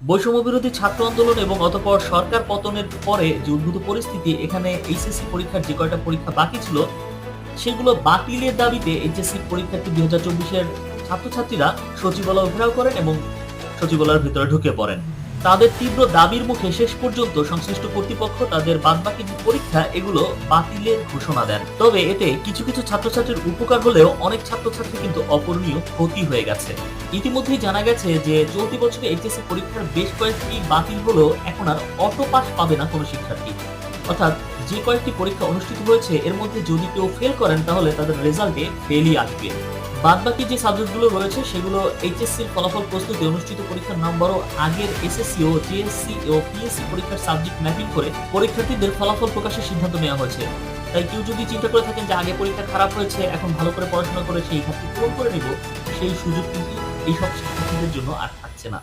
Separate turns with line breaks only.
বৈষম্য বিরোধী ছাত্র আন্দোলন এবং অতঃপর সরকার পতনের পরে যে উদ্ভূত পরিস্থিতি, এখানে এইচএসসি পরীক্ষার যে কয়টা পরীক্ষা বাকি ছিল সেগুলো বাতিলের দাবিতে এইচএসসি পরীক্ষার্থী ২০২৪ এর ছাত্রছাত্রীরা সচিবালয় ঘেরাও করেন এবং সচিবালয়ের ভিতরে ঢুকে পড়েন। তাদের তীব্র দাবির মুখে শেষ পর্যন্ত সংশ্লিষ্ট কর্তৃপক্ষ তাদের বাদবাকি যে পরীক্ষা এগুলো বাতিলের ঘোষণা দেন। তবে এতে কিছু কিছু ছাত্রছাত্রীর উপকার হলেও অনেক ছাত্রছাত্রী কিন্তু অপূরণীয় ক্ষতি হয়ে গেছে। ইতিমধ্যেই জানা গেছে যে চলতি বছরে এইচএসসি পরীক্ষার বেশ কয়েকটি বাতিল হলেও এখন আর অটো পাস পাবে না কোনো শিক্ষার্থী। অর্থাৎ যে কয়েকটি পরীক্ষা অনুষ্ঠিত হয়েছে এর মধ্যে যদি কেউ ফেল করেন তাহলে তাদের রেজাল্টে ফেলই আসবে। বাদবাকি যে সাবজেক্টগুলো রয়েছে সেগুলো এইচএসসির ফলাফল প্রস্তুতি অনুষ্ঠিত পরীক্ষার নম্বরও আগের এসএসসি ও জেএসসি ও পিএসসি পরীক্ষার সাবজেক্ট ম্যাপিং করে পরীক্ষার্থীদের ফলাফল প্রকাশের সিদ্ধান্ত নেওয়া হয়েছে। তাই কেউ যদি চিন্তা করে থাকেন যে আগে পরীক্ষা খারাপ হয়েছে এখন ভালো করে পড়াশোনা করে সেই ঘাটতি পূরণ করে নিব, সেই সুযোগ কিন্তু এইসব শিক্ষার্থীদের জন্য আর থাকছে না।